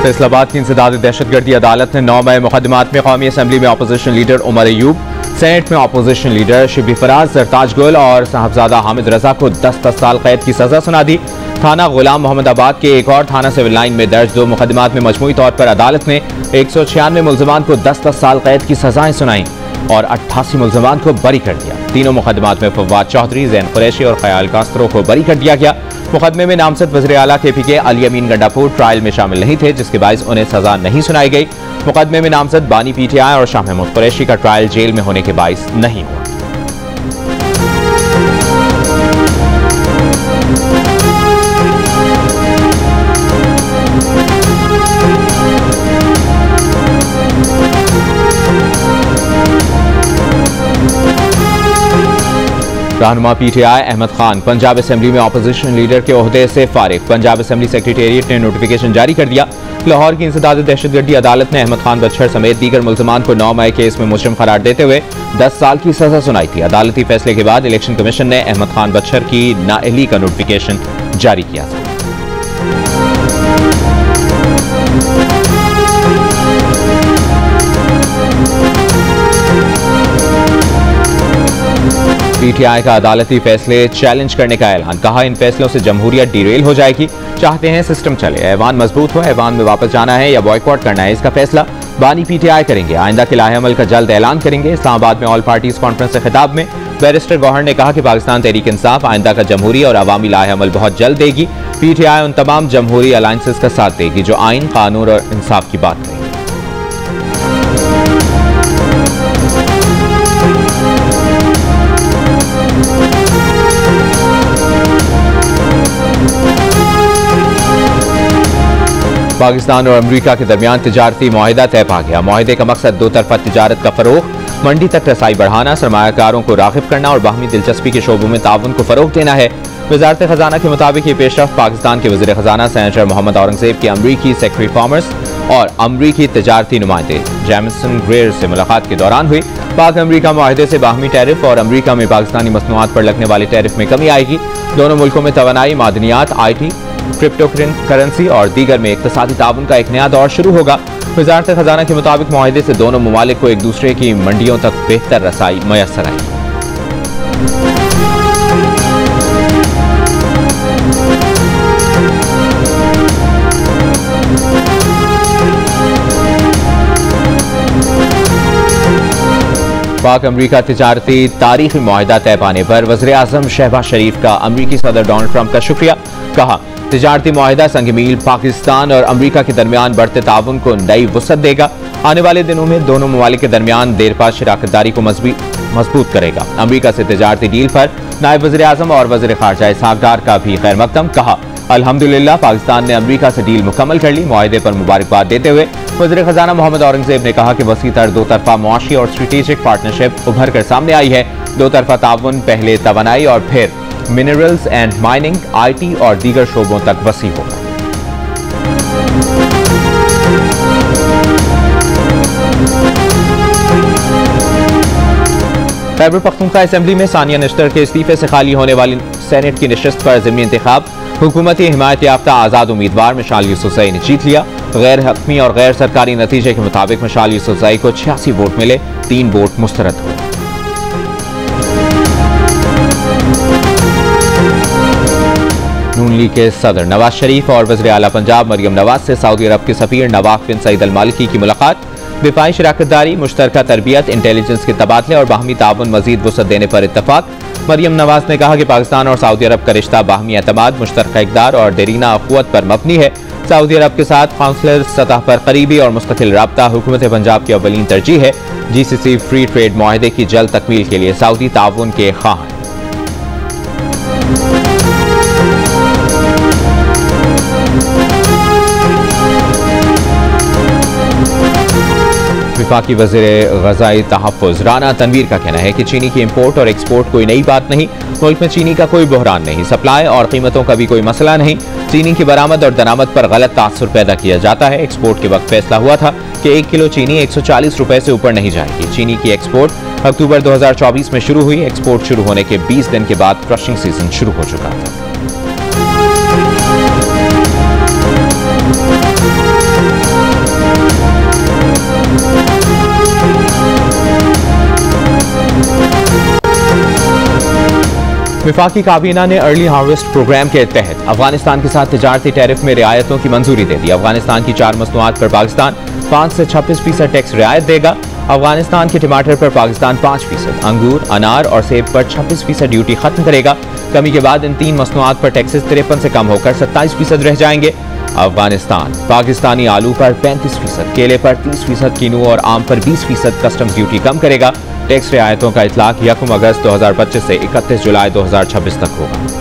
फैसलाबाद की इंसदाद दहशतगर्दी अदालत ने 9 मई मुकदमात में कौमी असम्बली में opposition leader Umar Ayub, senate में अपोजिशन लीडर शिबली फराज, सरताज गुल और साहबजादा हामिद रजा को 10 साल कैद की सजा सुना दी। थाना गुलाम मोहम्मद आबाद के एक और थाना सिविल लाइन में दर्ज 2 मुकदमात में मजमूई तौर पर अदालत ने 196 मुलजमान को 10 साल कैद की सजाएं सुनाई और 88 मुलजमान को बरी कर दिया। तीनों मुकदमात में फवाद चौधरी, जैन कुरैशी और ख्याल कास्त्रो को बरी कर दिया गया। मुकदमे में नामजद वज़ीर आला KPK अली अमीन गंडापुर ट्रायल में शामिल नहीं थे, जिसके बायस उन्हें सजा नहीं सुनाई गई। मुकदमे में नामजद बानी PTI और शाह महमूद कुरैशी का ट्रायल जेल में होने के बायस नहीं हुआ। रहनुमा PTI अहमद खान पंजाब असेंबली में अपोजिशन लीडर के ओहदे से फारिग। पंजाब असेंबली सेक्रेटेरिएट ने नोटिफिकेशन जारी कर दिया। लाहौर की इंसदाद दहशतगर्दी अदालत ने अहमद खान बच्छर समेत दीगर मुल्ज़मान को 9 मई केस में मुजरिम करार देते हुए 10 साल की सजा सुनाई थी। अदालती फैसले के बाद इलेक्शन कमीशन ने अहमद खान बच्छर की नाअहली का नोटिफिकेशन जारी किया था। PTI का अदालती फैसले चैलेंज करने का ऐलान। कहा, इन फैसलों से जमहूरियत डिरेल हो जाएगी। चाहते हैं सिस्टम चले, ऐवान मजबूत हो, ऐवान में वापस जाना है या बॉयकॉट करना है, इसका फैसला बानी PTI करेंगे। आइंदा के लाहे अमल का जल्द ऐलान करेंगे। इस्लामाबाद में ऑल पार्टीज कॉन्फ्रेंस से खिताब में बैरिस्टर गौहर ने कहा कि पाकिस्तान तहरीक इंसाफ आइंदा का जमहूरी और अवामी लाहे अमल बहुत जल्द देगी। PTI उन तमाम जमहूरी अलायंसेस का साथ देगी जो आइन, कानून और इंसाफ की बात करेंगे। पाकिस्तान और अमरीका के दरमियान तिजारती मुआहिदा तय पा गया। मुआहिदे का मकसद दो तरफा तिजारत का फरोग, मंडी तक रसाई बढ़ाना, सरमायाकारों को राग़िब करना और बाहमी दिलचस्पी के शोबों में ताउन को फरोग देना है। वज़ारत ख़जाना के मुताबिक ये पेशरफ्त पाकिस्तान के वज़ीर ख़जाना सेनेटर मोहम्मद औरंगज़ेब के अमरीकी सेक्रेटरी कॉमर्स और अमरीकी तिजारती नुमाइंदे जैमिसन ग्रेयर से मुलाकात के दौरान हुई। पाक अमरीका मुआहिदे से बाहमी टैरिफ और अमरीका में पाकिस्तानी मसनूआत पर लगने वाले टैरिफ में कमी आएगी। दोनों मुल्कों में तवानाई, मादनियात, IT, क्रिप्टो करेंसी और दीगर में इक़्तिसादी ताउन का एक नया दौर शुरू होगा। वज़ारत ख़जाना के मुताबिक मुआहिदे से दोनों ममालिक को एक दूसरे की मंडियों तक बेहतर रसाई मैसर आएगी। पाक अमरीका तिजारती तारीखी मुआहिदा तय पाने पर वज़ीर आज़म शहबाज शरीफ का अमरीकी सदर डोनाल्ड ट्रंप का शुक्रिया। कहा, तिजारती मुआहिदा संगमील पाकिस्तान और अमरीका के दरमियान बढ़ते ताउन को नई वुसअत देगा। आने वाले दिनों में दोनों ममालिक के दरमियान देरपा शराकतदारी को मजबूत करेगा। अमरीका से तिजारती डील पर नायब वज़ीर आज़म और वज़ीर ख़ारजा इसहाक़ डार का भी खैर मकदम। कहा, अल्हम्दुलिल्लाह पाकिस्तान ने अमरीका से डील मुकम्मल कर ली। मुआहिदे पर मुबारकबाद देते हुए वज़ीर ख़जाना मोहम्मद औरंगज़ेब ने कहा कि वसीतर दो तरफा मुआशी और स्ट्रेटेजिक पार्टनरशिप उभर कर सामने आई है। दो तरफा ताउन पहले तवानाई और फिर मिनरल्स एंड माइनिंग, IT और दीगर शोबों तक वसी होगा। खैबर पख्तूनख्वा असेंबली में सानिया निश्तर के इस्तीफे से खाली होने वाली सेनेट की नशिस्त पर ज़िमनी इंतखाब हुकूमती हिमायत याफ्ता आज़ाद उम्मीदवार मिशाल यूसुफ़ज़ई ने जीत लिया। गैर हकमी और गैर सरकारी नतीजे के मुताबिक मिशाल यूसुफ़ज़ई को 86 वोट मिले, 3 वोट मुस्तरद हुए। नून लीग के सदर नवाज शरीफ और वज़ीर आला पंजाब मरियम नवाज से सऊदी अरब के सफ़ीर नवाफ बिन सईद अल मालिकी की मुलाकात। दिफाई शराकतदारी, मुश्तरका तरबियत, इंटेलिजेंस के तबादले और बाहमी ताउन मजीद वुसअत देने पर इत्तफाक। मरियम नवाज ने कहा कि पाकिस्तान और सऊदी अरब का रिश्ता बाहमी एतमाद, मुश्तरका इक़दार और देरीना अख़ुवत पर मबनी है। सऊदी अरब के साथ काउंसलर सतह पर करीबी और मुस्तकिल राब्ता हुकूमत पंजाब की अव्वलीन तरजीह है। GCC फ्री ट्रेड मुआहिदे की जल्द तकमील के लिए सऊदी ताउन के ख़्वाह हैं। वफाकी वज़ीर ग़ज़ाई तहफ़्फ़ुज़ राना तनवीर का कहना है कि चीनी की इम्पोर्ट और एक्सपोर्ट कोई नई बात नहीं। मुल्क में चीनी का कोई बहरान नहीं, सप्लाई और कीमतों का भी कोई मसला नहीं। चीनी की बरामद और दरामद पर गलत तासुर पैदा किया जाता है। एक्सपोर्ट के वक्त फैसला हुआ था कि 1 किलो चीनी 140 रुपए से ऊपर नहीं जाएगी। चीनी की एक्सपोर्ट अक्टूबर 2024 में शुरू हुई। एक्सपोर्ट शुरू होने के 20 दिन के बाद क्रशिंग सीजन शुरू हो चुका था। वफाकी काबीना ने अर्ली हार्वेस्ट प्रोग्राम के तहत अफगानिस्तान के साथ तिजारती टैरिफ में रियायतों की मंजूरी दे दी। अफगानिस्तान की 4 मसनूआत पर पाकिस्तान 5 से 26% टैक्स रियायत देगा। अफगानिस्तान के टमाटर पर पाकिस्तान 5%, अंगूर, अनार और सेब पर 26% ड्यूटी खत्म करेगा। कमी के बाद इन 3 मसनूआत पर टैक्सेस 53 से कम होकर 27% रह जाएंगे। अफगानिस्तान पाकिस्तानी आलू पर 35%, केले पर 30%, कीनू और आम पर 20% कस्टम्स ड्यूटी कम करेगा। टैक्स रियायतों का इतलाक 1 अगस्त 2025 से 31 जुलाई 2026 तक होगा।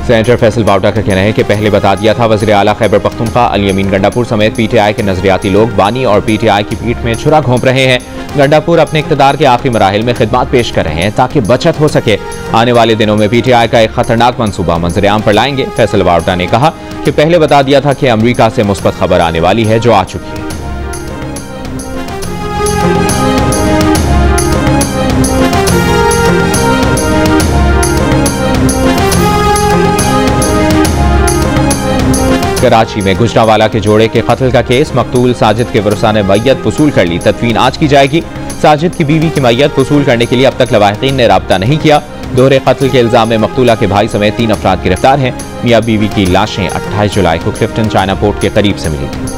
सेनेटर फैसल बावटा का कहना है कि पहले बता दिया था। वज़ीर आला खैबर पख्तूनख्वा अली अमीन गंडापुर समेत पीटीआई के नजरियाती लोग बानी और पीटीआई की पीठ में छुरा घोंप रहे हैं। गंडापुर अपने इक़्तिदार के आखिरी मराहिल में खिदमत पेश कर रहे हैं ताकि बचत हो सके। आने वाले दिनों में पीटीआई का एक खतरनाक मंसूबा मंजर-ए-आम पर लाएंगे। फैसल बावटा ने कहा कि पहले बता दिया था कि अमरीका से मुस्बत खबर आने वाली है, जो आ चुकी है। कराची में गुजरावाला के जोड़े के कत्ल का केस, मकतूल साजिद के वरसा ने मैयत वसूल कर ली। तदफीन आज की जाएगी। साजिद की बीवी की मैयत वसूल करने के लिए अब तक लवाहिकीन ने राब्ता नहीं किया। दोहरे कत्ल के इल्जाम में मकतूला के भाई समेत 3 अफराद गिरफ्तार हैं। मियां बीवी की लाशें 28 जुलाई को क्लिफ्टन चाइना पोर्ट के करीब से मिली थी।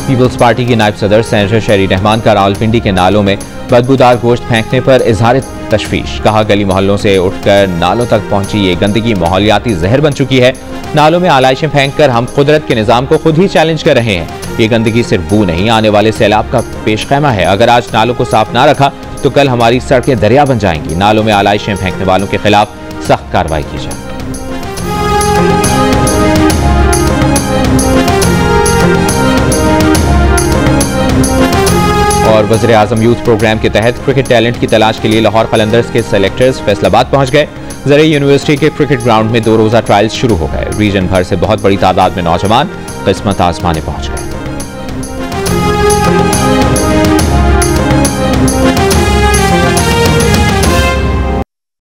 पीपल्स पार्टी की नायब सदर सेनेटर शहरी रहमान का रावलपिंडी के नालों में बदबूदार गोश्त फेंकने पर इजहार तशवीश। कहा, गली मोहल्लों से उठकर नालों तक पहुंची ये गंदगी माहौलियाती जहर बन चुकी है। नालों में आलाइशें फेंककर हम कुदरत के निज़ाम को खुद ही चैलेंज कर रहे हैं। ये गंदगी सिर्फ बू नहीं, आने वाले सैलाब का पेशखैमा है। अगर आज नालों को साफ ना रखा तो कल हमारी सड़कें दरिया बन जाएंगी। नालों में आलाइशें फेंकने वालों के खिलाफ सख्त कार्रवाई की जाए। और वज़ीर-ए-आज़म यूथ प्रोग्राम के तहत क्रिकेट टैलेंट की तलाश के लिए लाहौर कलंदर्स के सेलेक्टर्स फैसलाबाद पहुंच गए। ज़रिए यूनिवर्सिटी के क्रिकेट ग्राउंड में 2 रोज़ा ट्रायल्स शुरू हो गए। रीजन भर से बहुत बड़ी तादाद में नौजवान किस्मत आजमाने पहुंच गए।